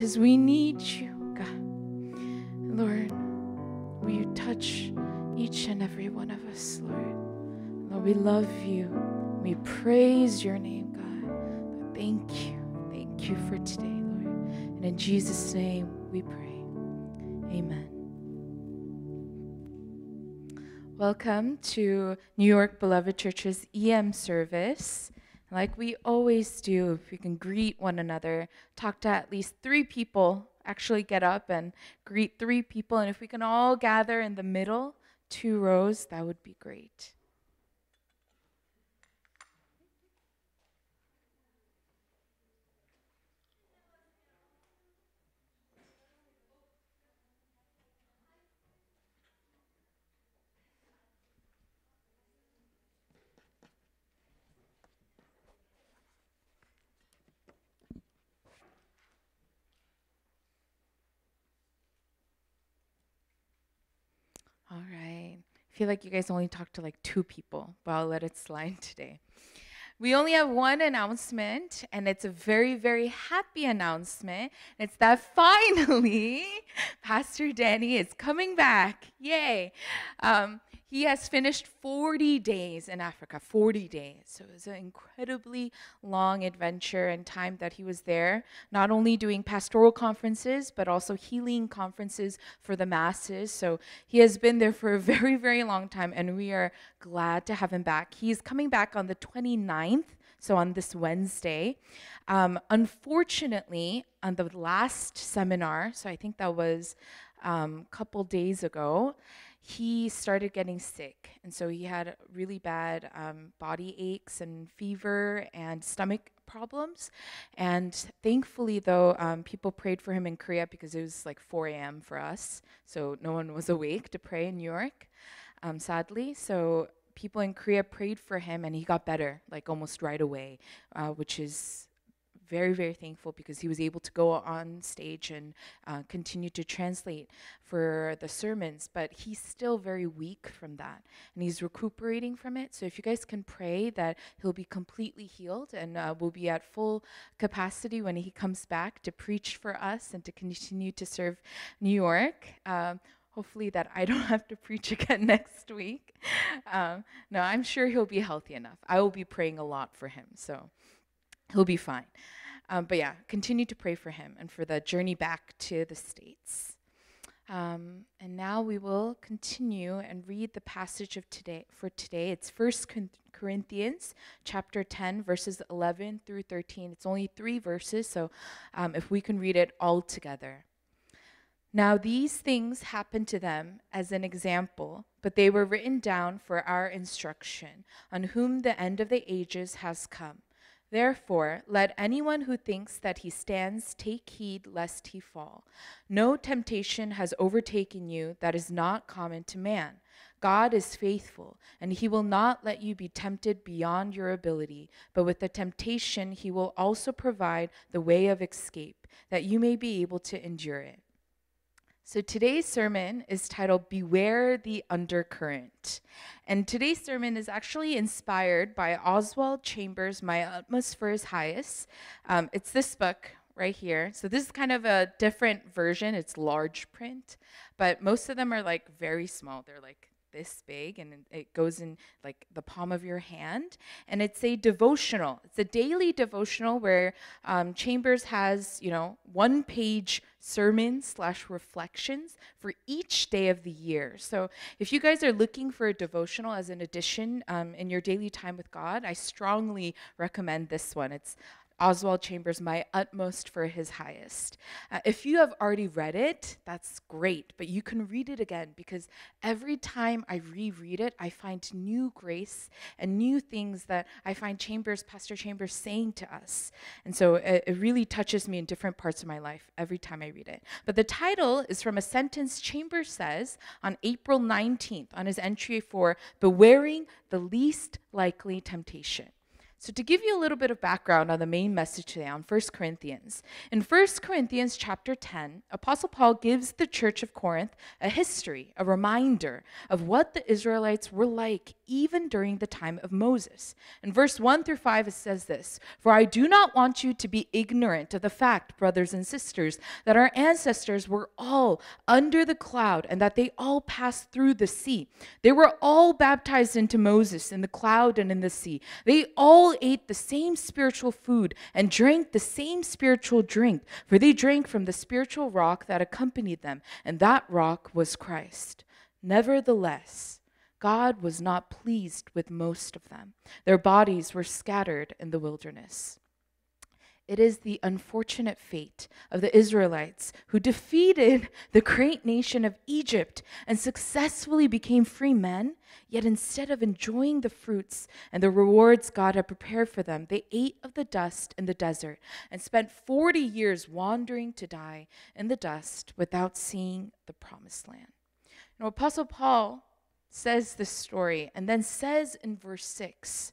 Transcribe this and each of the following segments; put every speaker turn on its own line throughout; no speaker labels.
Because we need you, God. Lord, will you touch each and every one of us, Lord? Lord, we love you. We praise your name, God. But thank you. Thank you for today, Lord. And in Jesus' name we pray. Amen. Welcome to New York Beloved Church's EM service. Like we always do, if we can greet one another, talk to at least 3 people, actually get up and greet 3 people. And if we can all gather in the middle, 2 rows, that would be great. All right. I feel like you guys only talked to like 2 people, but I'll let it slide today. We only have one announcement, and it's a very, very happy announcement. It's that finally Pastor Danny is coming back. Yay. He has finished 40 days in Africa, 40 days. So it was an incredibly long adventure and time that he was there, not only doing pastoral conferences, but also healing conferences for the masses. So he has been there for a very, very long time, and we are glad to have him back. He's coming back on the 29th, so on this Wednesday. Unfortunately, on the last seminar, so I think that was a couple days ago, he started getting sick. And so he had really bad body aches and fever and stomach problems. And thankfully, though, people prayed for him in Korea because it was like 4 a.m. for us. So no one was awake to pray in New York, sadly. So people in Korea prayed for him, and he got better, like almost right away, which is very, very thankful because he was able to go on stage and continue to translate for the sermons. But he's still very weak from that, and he's recuperating from it. So if you guys can pray that he'll be completely healed and will be at full capacity when he comes back to preach for us and to continue to serve New York. Hopefully that I don't have to preach again next week. No, I'm sure he'll be healthy enough. I will be praying a lot for him, so he'll be fine. But yeah, continue to pray for him and for the journey back to the States. And now we will continue and read the passage of today. For today, it's 1 Corinthians chapter 10, verses 11 through 13. It's only 3 verses, so if we can read it all together. Now these things happened to them as an example, but they were written down for our instruction, on whom the end of the ages has come. Therefore, let anyone who thinks that he stands take heed lest he fall. No temptation has overtaken you that is not common to man. God is faithful, and he will not let you be tempted beyond your ability, but with the temptation he will also provide the way of escape, that you may be able to endure it. So today's sermon is titled, Beware the Undercurrent. And today's sermon is actually inspired by Oswald Chambers' My Utmost for His Highest. It's this book right here. So this is kind of a different version. It's large print, but most of them are like very small. They're like this big, and it goes in like the palm of your hand. And it's a devotional. It's a daily devotional where Chambers has, 1-page sermons / reflections for each day of the year. So if you guys are looking for a devotional as an addition in your daily time with God, I strongly recommend this one. It's Oswald Chambers' My Utmost for His Highest. If you have already read it, that's great, but you can read it again, because every time I reread it, I find new grace and new things that I find Pastor Chambers saying to us. And so it really touches me in different parts of my life every time I read it. But the title is from a sentence Chambers says on April 19th on his entry for Bewaring the Least Likely Temptation. So to give you a little bit of background on the main message today on 1 Corinthians, in 1 Corinthians chapter 10, Apostle Paul gives the church of Corinth a history, a reminder of what the Israelites were like even during the time of Moses. In verse 1 through 5, it says this, "For I do not want you to be ignorant of the fact, brothers and sisters, that our ancestors were all under the cloud and that they all passed through the sea. They were all baptized into Moses in the cloud and in the sea. They all ate the same spiritual food and drank the same spiritual drink, for they drank from the spiritual rock that accompanied them, and that rock was Christ. Nevertheless, God was not pleased with most of them. Their bodies were scattered in the wilderness." It is the unfortunate fate of the Israelites who defeated the great nation of Egypt and successfully became free men, yet instead of enjoying the fruits and the rewards God had prepared for them, they ate of the dust in the desert and spent 40 years wandering to die in the dust without seeing the promised land. Apostle Paul says this story and then says in verse 6,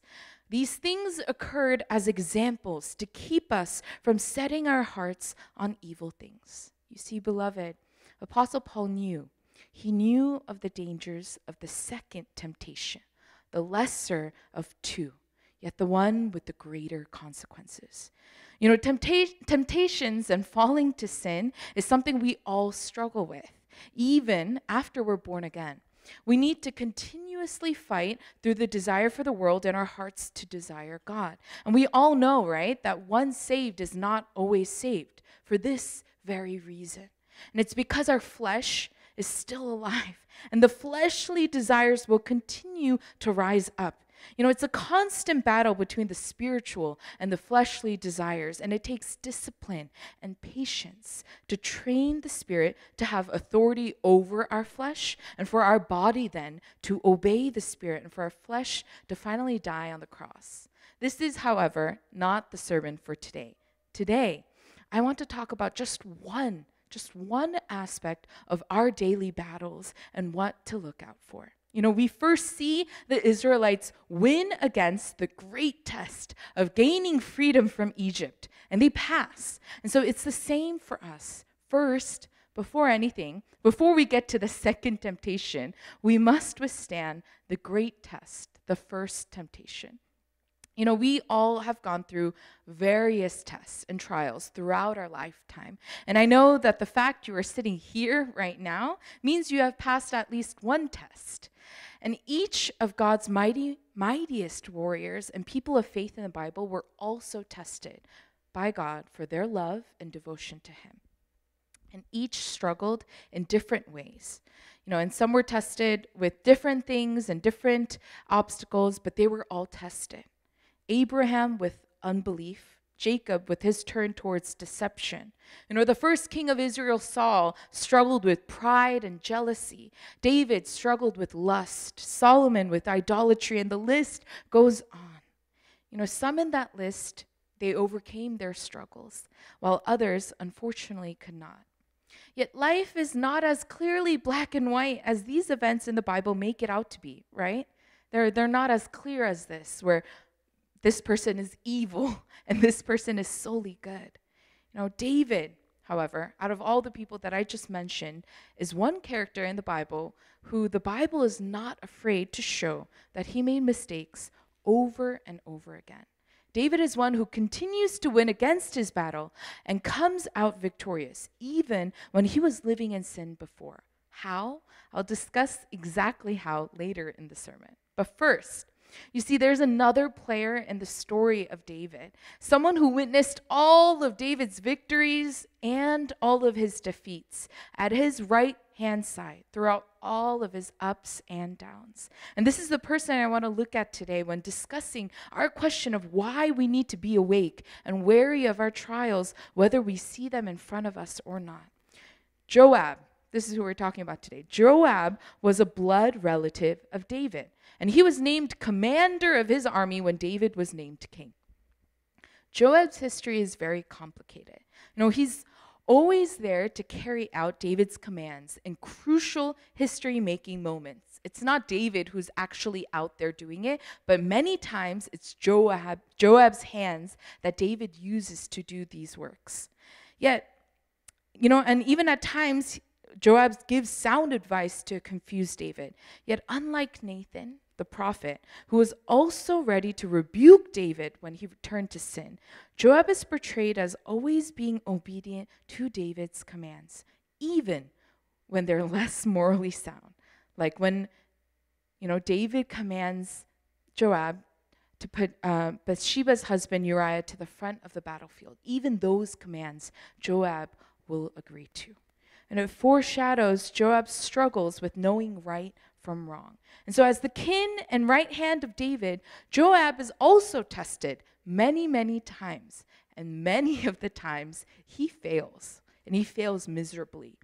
"These things occurred as examples to keep us from setting our hearts on evil things." You see, beloved, Apostle Paul knew. He knew of the dangers of the second temptation, the lesser of two, yet the one with the greater consequences. Temptations and falling to sin is something we all struggle with, even after we're born again. We need to continuously fight through the desire for the world in our hearts to desire God. And we all know, right, that one saved is not always saved for this very reason. And it's because our flesh is still alive, and the fleshly desires will continue to rise up. It's a constant battle between the spiritual and the fleshly desires, and it takes discipline and patience to train the spirit to have authority over our flesh, and for our body then to obey the spirit, and for our flesh to finally die on the cross. This is, however, not the sermon for today. Today, I want to talk about just one aspect of our daily battles and what to look out for. We first see the Israelites win against the great test of gaining freedom from Egypt, and they pass. And so it's the same for us. First, before anything, before we get to the second temptation, we must withstand the great test, the first temptation. We all have gone through various tests and trials throughout our lifetime. And I know that the fact you are sitting here right now means you have passed at least one test. And each of God's mightiest warriors and people of faith in the Bible were also tested by God for their love and devotion to him. And each struggled in different ways. And some were tested with different things and different obstacles, but they were all tested. Abraham with unbelief, Jacob with his turn towards deception. The first king of Israel, Saul, struggled with pride and jealousy. David struggled with lust, Solomon with idolatry, and the list goes on. Some in that list, they overcame their struggles, while others, unfortunately, could not. Yet life is not as clearly black and white as these events in the Bible make it out to be, right? They're not as clear as this, where this person is evil and this person is solely good. David, however, out of all the people that I just mentioned, is one character in the Bible who the Bible is not afraid to show that he made mistakes over and over again. David is one who continues to win against his battle and comes out victorious, even when he was living in sin before. How? I'll discuss exactly how later in the sermon. But first, you see, there's another player in the story of David, someone who witnessed all of David's victories and all of his defeats at his right-hand side throughout all of his ups and downs. And this is the person I want to look at today when discussing our question of why we need to be awake and wary of our trials, whether we see them in front of us or not. Joab. This is who we're talking about today. Joab was a blood relative of David, and he was named commander of his army when David was named king. Joab's history is very complicated. He's always there to carry out David's commands in crucial history-making moments. It's not David who's actually out there doing it, but many times it's Joab's hands that David uses to do these works. Yet, and even at times, Joab gives sound advice to confuse David. Yet, unlike Nathan, the prophet, who was also ready to rebuke David when he returned to sin, Joab is portrayed as always being obedient to David's commands, even when they're less morally sound. Like when, David commands Joab to put Bathsheba's husband Uriah to the front of the battlefield. Even those commands Joab will agree to. And it foreshadows Joab's struggles with knowing right from wrong. And so as the kin and right hand of David, Joab is also tested many, many times. And many of the times he fails, and he fails miserably.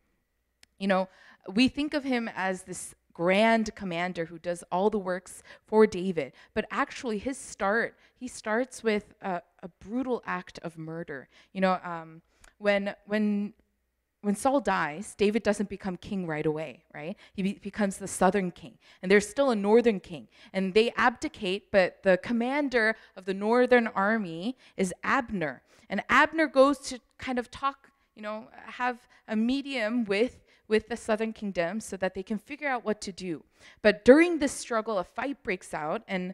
We think of him as this grand commander who does all the works for David, but actually he starts with a brutal act of murder. When Saul dies, David doesn't become king right away, right? He becomes the southern king. And there's still a northern king. And they abdicate, but the commander of the northern army is Abner. And Abner goes to kind of talk, have a medium with the southern kingdom so that they can figure out what to do. But during this struggle, a fight breaks out, and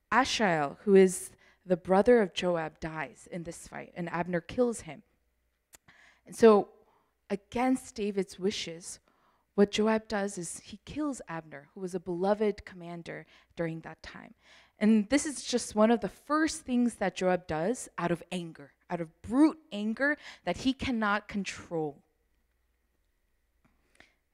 Asahel, who is the brother of Joab, dies in this fight, and Abner kills him. And so, against David's wishes, what Joab does is he kills Abner, who was a beloved commander during that time. And this is just one of the first things that Joab does out of anger, out of brute anger that he cannot control.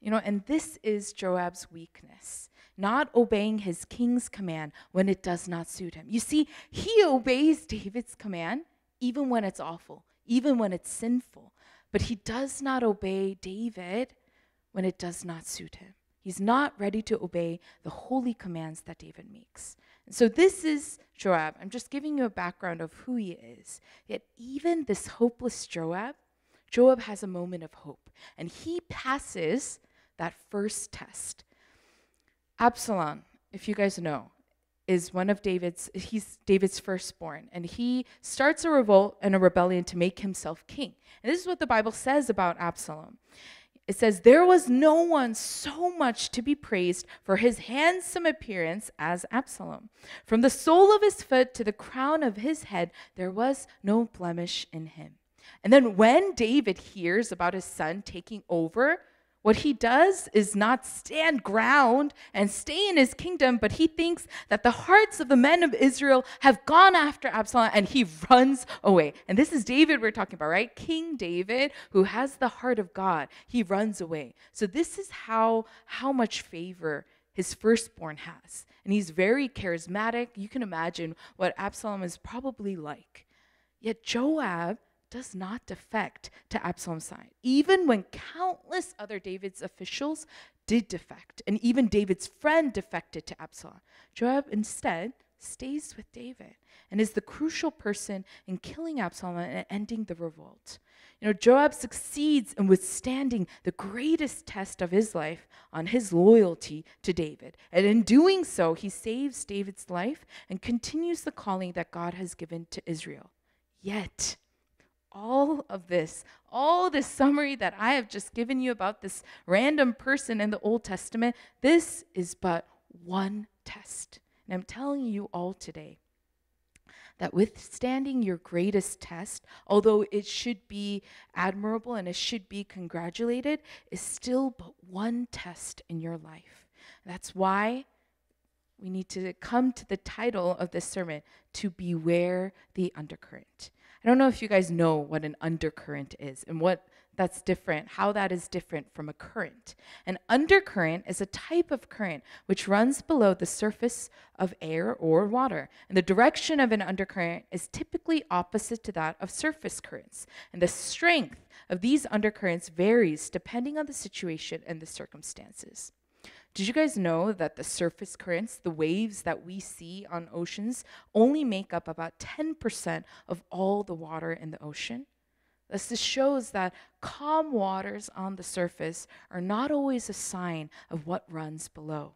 And this is Joab's weakness, not obeying his king's command when it does not suit him. You see, he obeys David's command even when it's awful, even when it's sinful. But he does not obey David when it does not suit him. He's not ready to obey the holy commands that David makes. And so this is Joab. I'm just giving you a background of who he is. Yet even this hopeless Joab has a moment of hope. And he passes that first test. Absalom, if you guys know, is one of he's David's firstborn, and he starts a revolt and a rebellion to make himself king. And this is what the Bible says about Absalom. It says, there was no one so much to be praised for his handsome appearance as Absalom. From the sole of his foot to the crown of his head, there was no blemish in him. And then when David hears about his son taking over, what he does is not stand ground and stay in his kingdom, but he thinks that the hearts of the men of Israel have gone after Absalom, and he runs away. And this is David we're talking about, right? King David, who has the heart of God. He runs away. So this is how much favor his firstborn has. And he's very charismatic. You can imagine what Absalom is probably like. Yet Joab does not defect to Absalom's side, even when countless other David's officials did defect, and even David's friend defected to Absalom. Joab instead stays with David and is the crucial person in killing Absalom and ending the revolt. Joab succeeds in withstanding the greatest test of his life on his loyalty to David. And in doing so, he saves David's life and continues the calling that God has given to Israel. Yet, all this summary that I have just given you about this random person in the Old Testament, this is but one test. And I'm telling you all today that withstanding your greatest test, although it should be admirable and it should be congratulated, is still but one test in your life. That's why we need to come to the title of this sermon, to beware the undercurrent. I don't know if you guys know what an undercurrent is and what that's different, how that is different from a current. An undercurrent is a type of current which runs below the surface of air or water. And the direction of an undercurrent is typically opposite to that of surface currents. And the strength of these undercurrents varies depending on the situation and the circumstances. Did you guys know that the surface currents, the waves that we see on oceans, only make up about 10% of all the water in the ocean? Thus, this shows that calm waters on the surface are not always a sign of what runs below.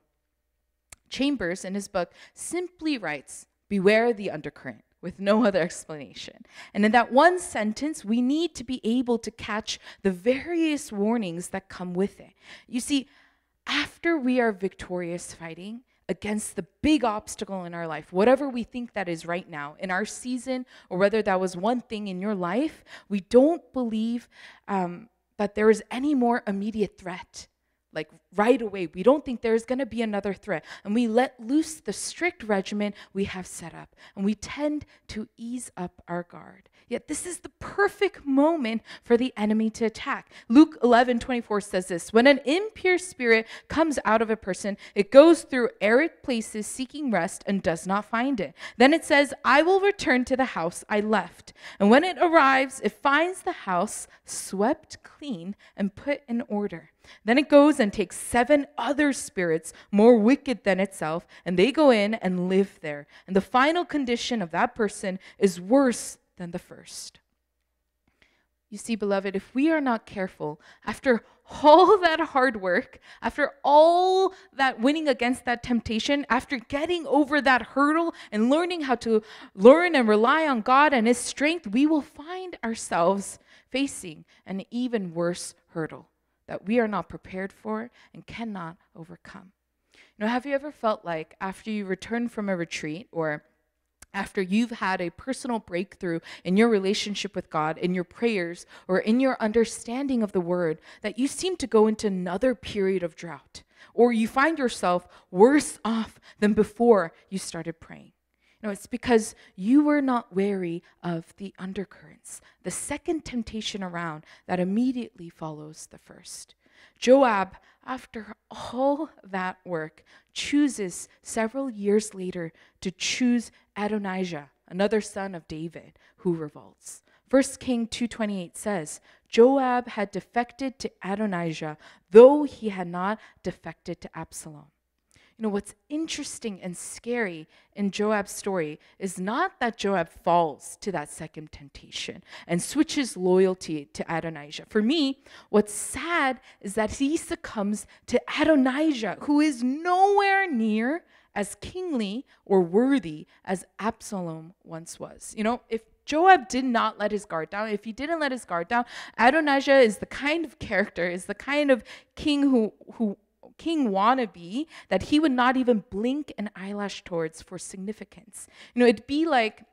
Chambers, in his book, simply writes, "Beware the undercurrent," with no other explanation. And in that one sentence, we need to be able to catch the various warnings that come with it. You see, after we are victorious fighting against the big obstacle in our life, whatever we think that is right now, in our season, or whether that was one thing in your life, we don't believe that there is any more immediate threat. Like right away, we don't think there's going to be another threat. And we let loose the strict regimen we have set up. And we tend to ease up our guard. Yet this is the perfect moment for the enemy to attack. Luke 11:24 says this, "When an impure spirit comes out of a person, it goes through arid places seeking rest and does not find it. Then it says, 'I will return to the house I left.' And when it arrives, it finds the house swept clean and put in order. Then it goes and takes 7 other spirits more wicked than itself, and they go in and live there. And the final condition of that person is worse than the first." You see, beloved, if we are not careful, after all that hard work, after all that winning against that temptation, after getting over that hurdle and learning how to learn and rely on God and His strength, we will find ourselves facing an even worse hurdle that we are not prepared for and cannot overcome. Have you ever felt like after you return from a retreat, or after you've had a personal breakthrough in your relationship with God, in your prayers, or in your understanding of the word, that you seem to go into another period of drought, or you find yourself worse off than before you started praying? It's because you were not wary of the undercurrents, the second temptation around that immediately follows the first. Joab, after all that work, chooses several years later to choose Adonijah, another son of David, who revolts. 1 King 2:28 says, "Joab had defected to Adonijah, though he had not defected to Absalom." What's interesting and scary in Joab's story is not that Joab falls to that second temptation and switches loyalty to Adonijah. For me, what's sad is that he succumbs to Adonijah, who is nowhere near as kingly or worthy as Absalom once was. If Joab did not let his guard down, if he didn't let his guard down, Adonijah is the kind of character, is the kind of king who king wannabe that he would not even blink an eyelash towards for significance. It'd be like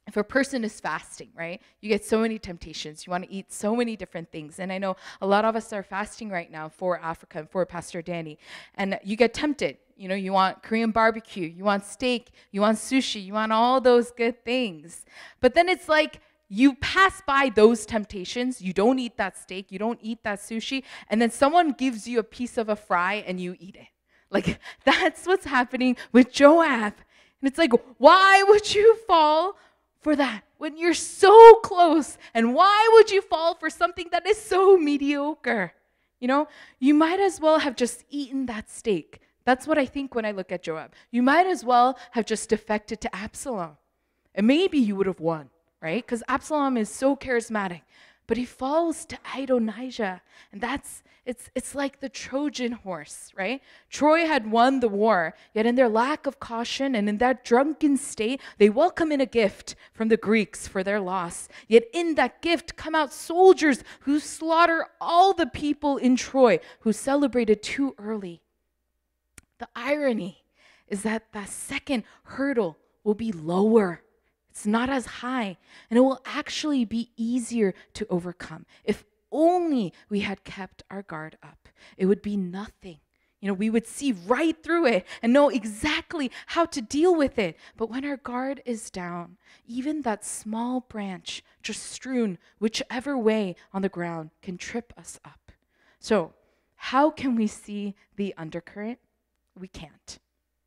if a person is fasting, right? You get so many temptations. You want to eat so many different things. And I know a lot of us are fasting right now for Africa and for Pastor Danny. And you get tempted. You want Korean barbecue, you want steak, you want sushi, you want all those good things. But then it's like, you pass by those temptations, you don't eat that steak, you don't eat that sushi, and then someone gives you a piece of a fry and you eat it. Like, that's what's happening with Joab. And it's like, why would you fall for that when you're so close? And why would you fall for something that is so mediocre? You might as well have just eaten that steak. That's what I think when I look at Joab. You might as well have just defected to Absalom. And maybe you would have won. Right? Because Absalom is so charismatic, but he falls to Adonijah, and it's like the Trojan horse, right? Troy had won the war, yet in their lack of caution and in that drunken state, they welcome in a gift from the Greeks for their loss. Yet in that gift come out soldiers who slaughter all the people in Troy who celebrated too early. The irony is that that second hurdle will be lower. It's not as high, and it will actually be easier to overcome. If only we had kept our guard up, it would be nothing. We would see right through it and know exactly how to deal with it. But when our guard is down, even that small branch just strewn whichever way on the ground can trip us up. So, how can we see the undercurrent? We can't.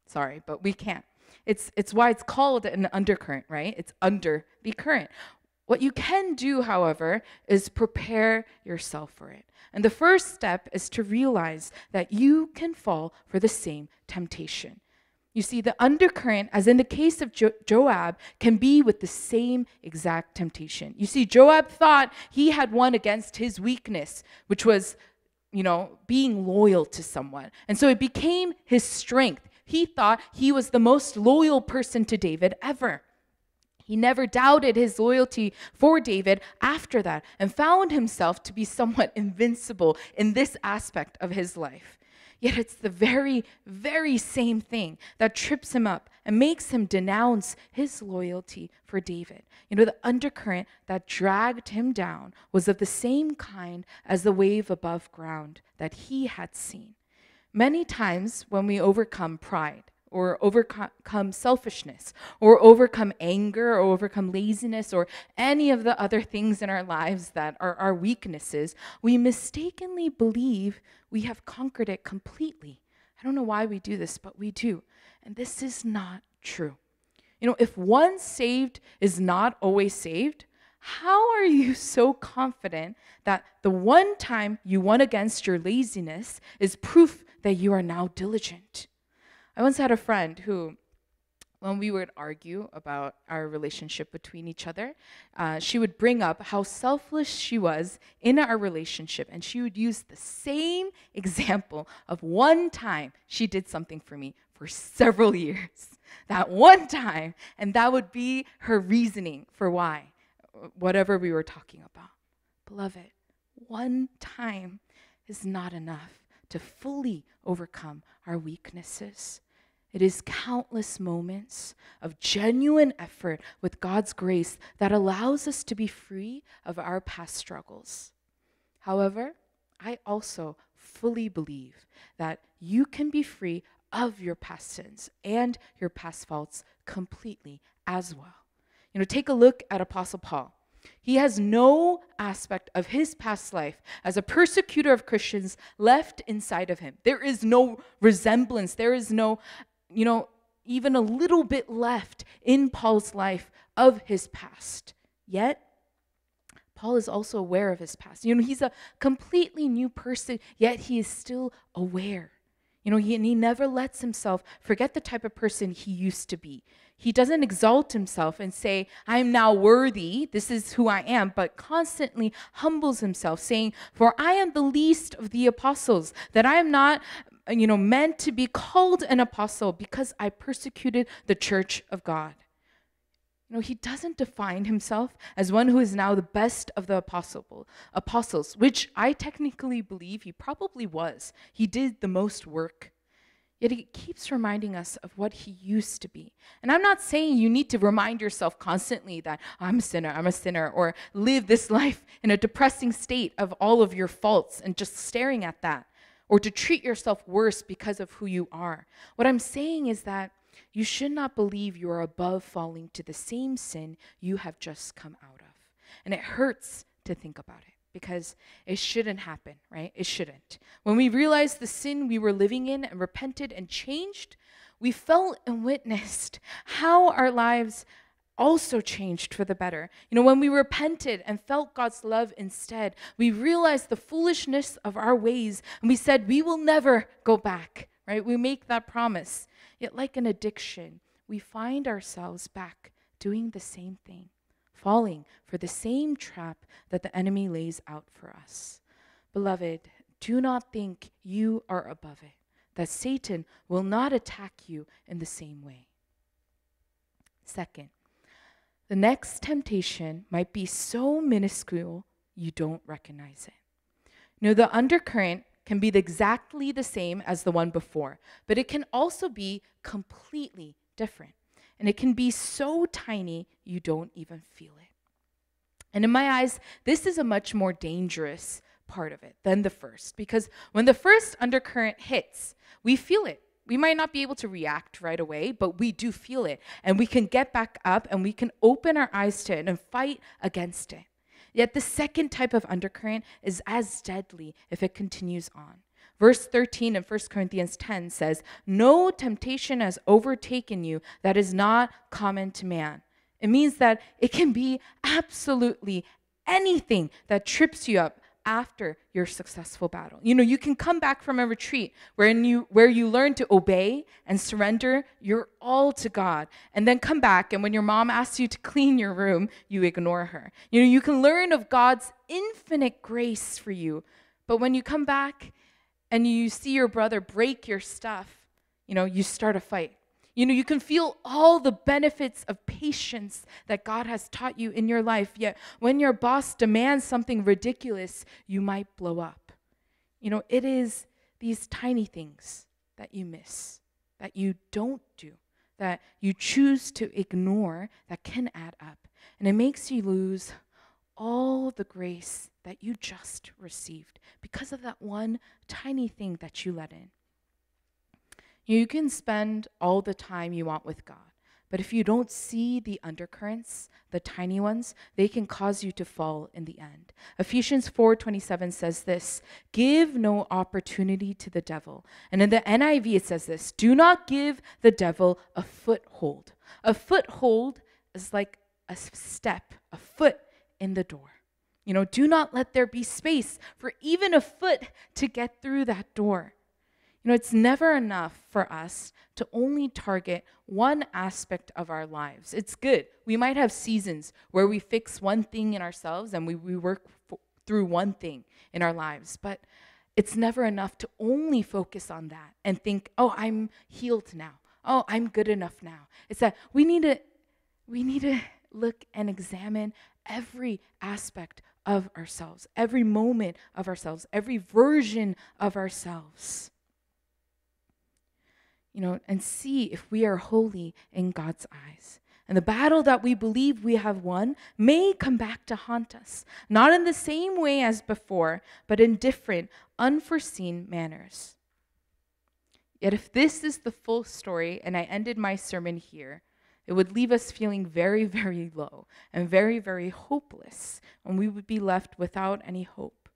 Sorry, but we can't. It's why it's called an undercurrent, right? It's under the current. What you can do, however, is prepare yourself for it. And the first step is to realize that you can fall for the same temptation. You see, the undercurrent, as in the case of Joab, can be with the same exact temptation. You see, Joab thought he had won against his weakness, which was, being loyal to someone. And so it became his strength. He thought he was the most loyal person to David ever. He never doubted his loyalty for David after that and found himself to be somewhat invincible in this aspect of his life. Yet it's the very, very same thing that trips him up and makes him denounce his loyalty for David. The undercurrent that dragged him down was of the same kind as the wave above ground that he had seen. Many times when we overcome pride, or overcome selfishness, or overcome anger, or overcome laziness, or any of the other things in our lives that are our weaknesses, we mistakenly believe we have conquered it completely. I don't know why we do this, but we do. And this is not true. If one saved is not always saved, how are you so confident that the one time you won against your laziness is proof that you are now diligent? I once had a friend who, when we would argue about our relationship between each other, she would bring up how selfless she was in our relationship, and she would use the same example of one time she did something for me for several years. That one time, and that would be her reasoning for why, whatever we were talking about. Beloved, one time is not enough to fully overcome our weaknesses. It is countless moments of genuine effort with God's grace that allows us to be free of our past struggles. However, I also fully believe that you can be free of your past sins and your past faults completely as well. Take a look at Apostle Paul. He has no aspect of his past life as a persecutor of Christians left inside of him. There is no resemblance. There is no even a little bit left in Paul's life of his past. Yet, Paul is also aware of his past. He's a completely new person, yet he is still aware. He never lets himself forget the type of person he used to be. He doesn't exalt himself and say, I'm now worthy, this is who I am, but constantly humbles himself, saying, for I am the least of the apostles, that I am not meant to be called an apostle because I persecuted the church of God. He doesn't define himself as one who is now the best of the apostles, which I technically believe he probably was. He did the most work. Yet he keeps reminding us of what he used to be. And I'm not saying you need to remind yourself constantly that I'm a sinner, or live this life in a depressing state of all of your faults and just staring at that, or to treat yourself worse because of who you are. What I'm saying is that you should not believe you are above falling to the same sin you have just come out of. And it hurts to think about it because it shouldn't happen, right? It shouldn't. When we realized the sin we were living in and repented and changed, we felt and witnessed how our lives also changed for the better. When we repented and felt God's love instead, we realized the foolishness of our ways, and we said, we will never go back, right? We make that promise. Yet like an addiction, we find ourselves back doing the same thing, falling for the same trap that the enemy lays out for us. Beloved, do not think you are above it, that Satan will not attack you in the same way. Second, the next temptation might be so minuscule you don't recognize it. The undercurrent can be exactly the same as the one before, but it can also be completely different. And it can be so tiny you don't even feel it. And in my eyes, this is a much more dangerous part of it than the first, because when the first undercurrent hits, we feel it. We might not be able to react right away, but we do feel it. And we can get back up and we can open our eyes to it and fight against it. Yet the second type of undercurrent is as deadly if it continues on. Verse 13 in 1 Corinthians 10 says, no temptation has overtaken you that is not common to man. It means that it can be absolutely anything that trips you up after your successful battle. You can come back from a retreat where you learn to obey and surrender your all to God, and then come back, and when your mom asks you to clean your room, you ignore her. You can learn of God's infinite grace for you, but when you come back and you see your brother break your stuff, you start a fight. You can feel all the benefits of patience that God has taught you in your life, yet when your boss demands something ridiculous, you might blow up. It is these tiny things that you miss, that you don't do, that you choose to ignore, that can add up. And it makes you lose all the grace that you just received because of that one tiny thing that you let in. You can spend all the time you want with God, but if you don't see the undercurrents, the tiny ones, they can cause you to fall in the end. Ephesians 4:27 says this, "Give no opportunity to the devil." And in the NIV it says this, "Do not give the devil a foothold." A foothold is like a step, a foot in the door. Do not let there be space for even a foot to get through that door. It's never enough for us to only target one aspect of our lives. It's good. We might have seasons where we fix one thing in ourselves and we work through one thing in our lives, but it's never enough to only focus on that and think, oh, I'm healed now. Oh, I'm good enough now. It's that we need to look and examine every aspect of ourselves, every moment of ourselves, every version of ourselves. And see if we are holy in God's eyes. And the battle that we believe we have won may come back to haunt us, not in the same way as before, but in different, unforeseen manners. Yet if this is the full story, and I ended my sermon here, it would leave us feeling very, very low and very, very hopeless, and we would be left without any hope.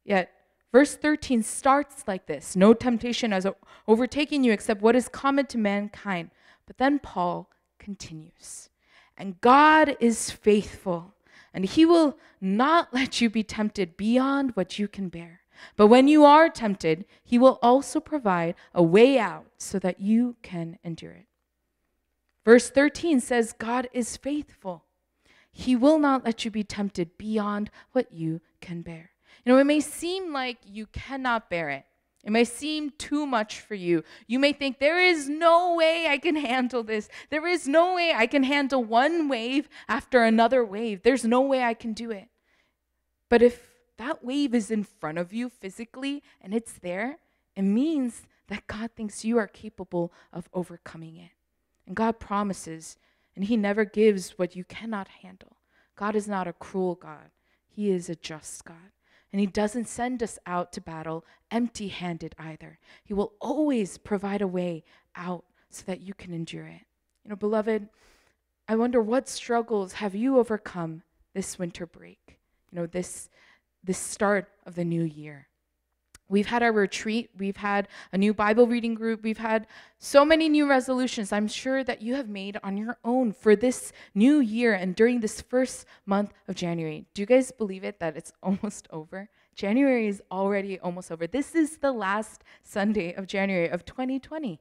Yet, Verse 13 starts like this, "No temptation has overtaken you except what is common to mankind." But then Paul continues, "And God is faithful, and he will not let you be tempted beyond what you can bear. But when you are tempted, he will also provide a way out so that you can endure it." Verse 13 says, God is faithful. He will not let you be tempted beyond what you can bear. It may seem like you cannot bear it. It may seem too much for you. You may think, there is no way I can handle this. There is no way I can handle one wave after another wave. There's no way I can do it. But if that wave is in front of you physically and it's there, it means that God thinks you are capable of overcoming it. And God promises, and he never gives what you cannot handle. God is not a cruel God. He is a just God. And he doesn't send us out to battle empty-handed either. He will always provide a way out so that you can endure it. Beloved, I wonder what struggles have you overcome this winter break? This start of the new year. We've had our retreat. We've had a new Bible reading group. We've had so many new resolutions I'm sure that you have made on your own for this new year and during this first month of January. Do you guys believe it that it's almost over? January is already almost over. This is the last Sunday of January of 2020.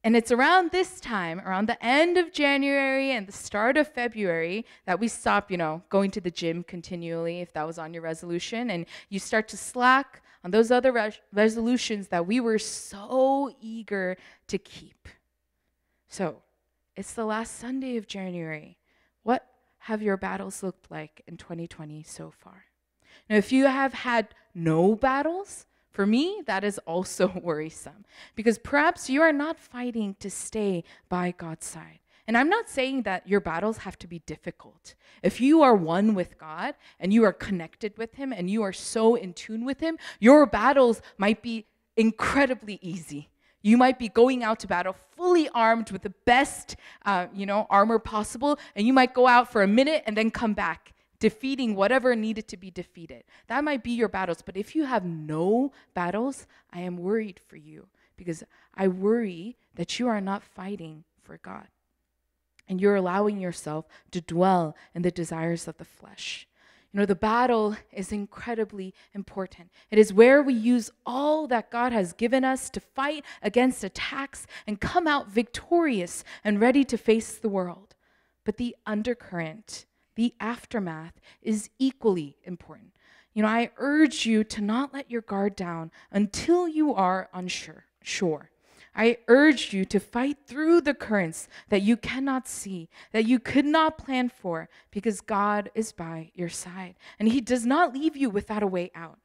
And it's around this time, around the end of January and the start of February, that we stop, going to the gym continually, if that was on your resolution, and you start to slack on those other resolutions that we were so eager to keep. So, it's the last Sunday of January. What have your battles looked like in 2020 so far? Now, if you have had no battles, for me, that is also worrisome, because perhaps you are not fighting to stay by God's side. And I'm not saying that your battles have to be difficult. If you are one with God and you are connected with him and you are so in tune with him, your battles might be incredibly easy. You might be going out to battle fully armed with the best, armor possible, and you might go out for a minute and then come back, defeating whatever needed to be defeated. That might be your battles. But if you have no battles, I am worried for you, because I worry that you are not fighting for God and you're allowing yourself to dwell in the desires of the flesh. The battle is incredibly important. It is where we use all that God has given us to fight against attacks and come out victorious and ready to face the world. But the undercurrent, the aftermath, is equally important. I urge you to not let your guard down until you are sure. I urge you to fight through the currents that you cannot see, that you could not plan for, because God is by your side. And he does not leave you without a way out.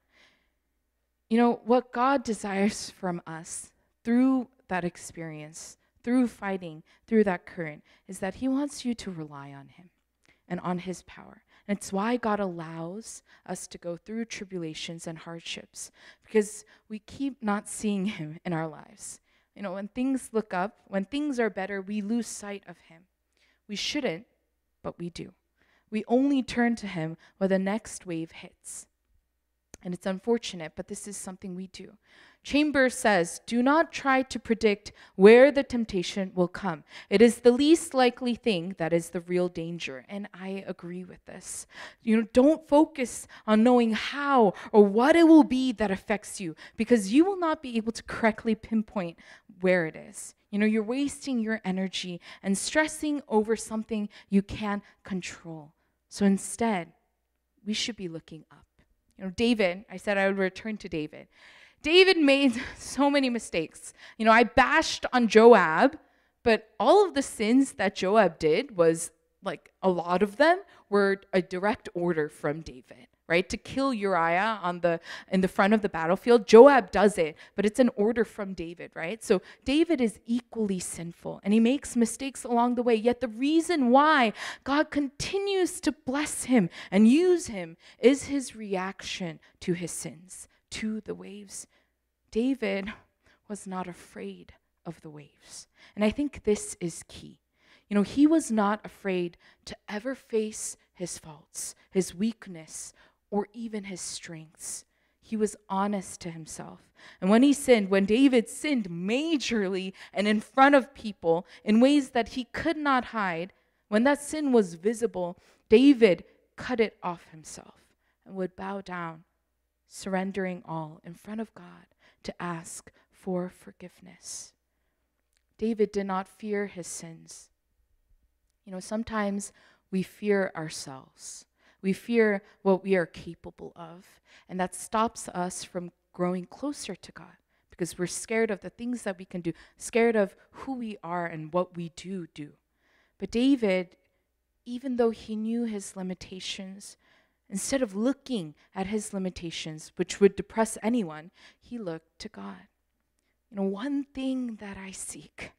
What God desires from us through that experience, through fighting, through that current, is that he wants you to rely on him and on his power. And it's why God allows us to go through tribulations and hardships, because we keep not seeing him in our lives. When things look up, when things are better, we lose sight of him. We shouldn't, but we do. We only turn to him when the next wave hits. And it's unfortunate, but this is something we do. Chambers says, do not try to predict where the temptation will come. It is the least likely thing that is the real danger. And I agree with this. Don't focus on knowing how or what it will be that affects you, because you will not be able to correctly pinpoint where it is. You're wasting your energy and stressing over something you can't control. So instead, we should be looking up. David, I said I would return to David. David made so many mistakes. I bashed on Joab, but all of the sins that Joab did was, a lot of them were a direct order from David, right? To kill Uriah in the front of the battlefield. Joab does it, but it's an order from David, right? So David is equally sinful, and he makes mistakes along the way. Yet the reason why God continues to bless him and use him is his reaction to his sins, to the waves. David was not afraid of the waves. And I think this is key. He was not afraid to ever face his faults, his weakness, or even his strengths. He was honest to himself. And when David sinned majorly and in front of people in ways that he could not hide, when that sin was visible, David cut it off himself and would bow down, surrendering all in front of God to ask for forgiveness. David did not fear his sins. Sometimes we fear ourselves. We fear what we are capable of, and that stops us from growing closer to God, because we're scared of the things that we can do, scared of who we are and what we do. But David, even though he knew his limitations, instead of looking at his limitations, which would depress anyone, he looked to God. One thing that I seek,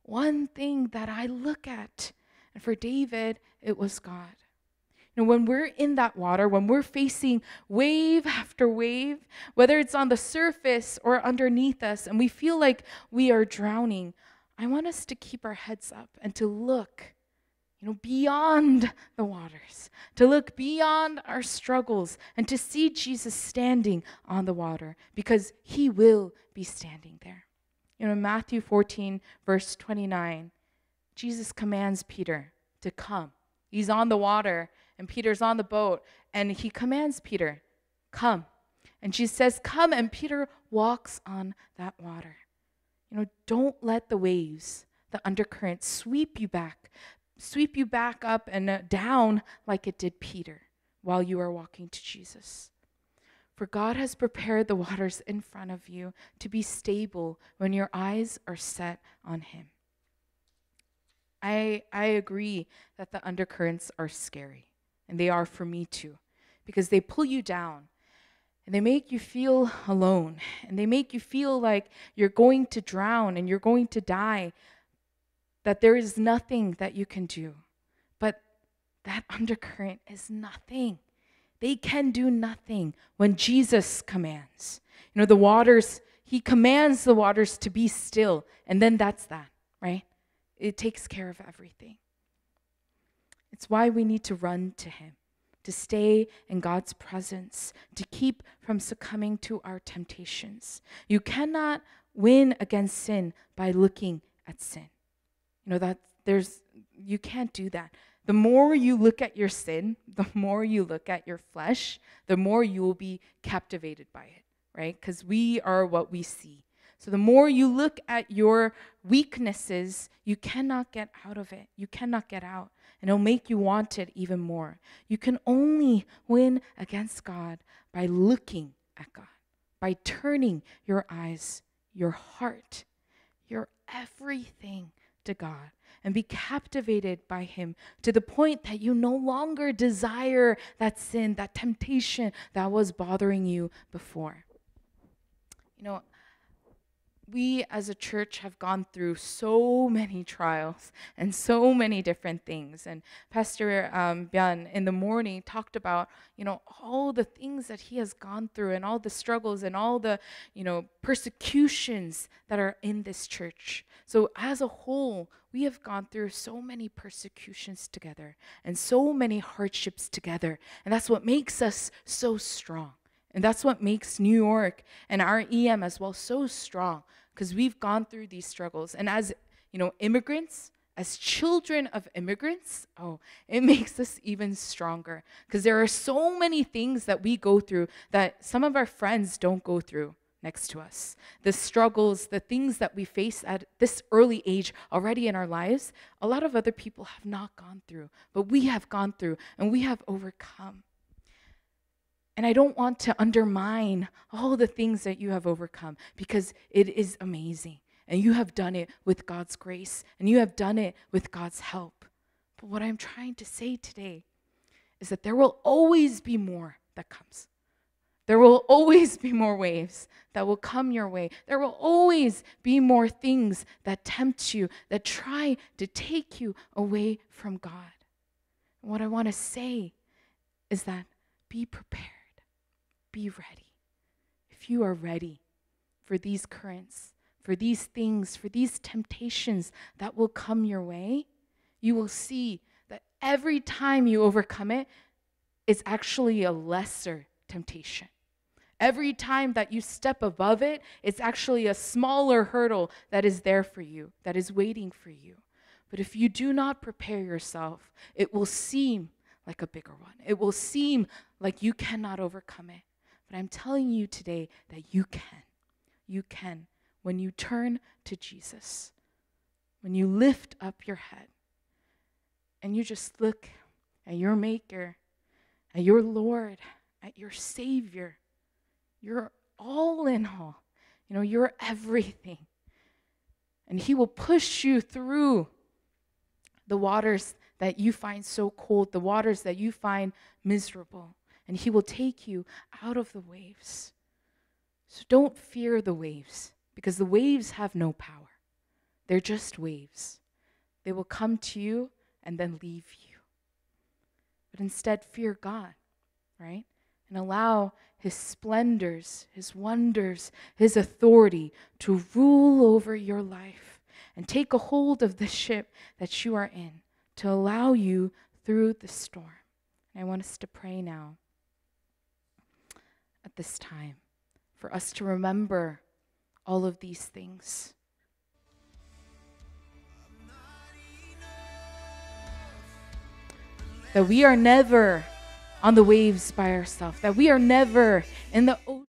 one thing that I look at, and for David, it was God. When we're in that water, when we're facing wave after wave, whether it's on the surface or underneath us, and we feel like we are drowning, I want us to keep our heads up and to look, beyond the waters, to look beyond our struggles and to see Jesus standing on the water, because he will be standing there. In Matthew 14, verse 29, Jesus commands Peter to come. He's on the water and Peter's on the boat, and he commands Peter, come. And Jesus says, come, and Peter walks on that water. Don't let the waves, the undercurrent, sweep you back up and down like it did Peter while you are walking to Jesus. For God has prepared the waters in front of you to be stable when your eyes are set on him. I agree that the undercurrents are scary, and they are for me too, because they pull you down, and they make you feel alone, and they make you feel like you're going to drown and you're going to die, that there is nothing that you can do. But that undercurrent is nothing. They can do nothing when Jesus commands. The waters, he commands the waters to be still, and then that's that, right? It takes care of everything. It's why we need to run to him, to stay in God's presence, to keep from succumbing to our temptations. You cannot win against sin by looking at sin. You can't do that. The more you look at your sin, the more you look at your flesh, the more you will be captivated by it, right? Because we are what we see. So the more you look at your weaknesses, you cannot get out of it. You cannot get out. And it'll make you want it even more. You can only win against God by looking at God, by turning your eyes, your heart, your everything to God, and be captivated by him to the point that you no longer desire that sin, that temptation that was bothering you before. You know, we as a church have gone through so many trials and so many different things. And Pastor Bian in the morning talked about, all the things that he has gone through and all the struggles and all the, persecutions that are in this church. So as a whole, we have gone through so many persecutions together and so many hardships together. And that's what makes us so strong. And that's what makes New York and our EM as well so strong, because we've gone through these struggles. And as, immigrants, as children of immigrants, it makes us even stronger, because there are so many things that we go through that some of our friends don't go through next to us. The struggles, the things that we face at this early age already in our lives, a lot of other people have not gone through, but we have gone through and we have overcome. And I don't want to undermine all the things that you have overcome, because it is amazing. And you have done it with God's grace, and you have done it with God's help. But what I'm trying to say today is that there will always be more that comes. There will always be more waves that will come your way. There will always be more things that tempt you, that try to take you away from God. And what I want to say is that be prepared. Be ready. If you are ready for these currents, for these things, for these temptations that will come your way, you will see that every time you overcome it, it's actually a lesser temptation. Every time that you step above it, it's actually a smaller hurdle that is there for you, that is waiting for you. But if you do not prepare yourself, it will seem like a bigger one. It will seem like you cannot overcome it. But I'm telling you today that you can. You can when you turn to Jesus, when you lift up your head and you just look at your Maker, at your Lord, at your Savior. You're all in all. You're everything. And he will push you through the waters that you find so cold, the waters that you find miserable. And he will take you out of the waves. So don't fear the waves, because the waves have no power. They're just waves. They will come to you and then leave you. But instead, fear God, right? And allow his splendors, his wonders, his authority to rule over your life. And take a hold of the ship that you are in to allow you through the storm. And I want us to pray now at this time for us to remember all of these things. That we are never on the waves by ourselves, that we are never in the ocean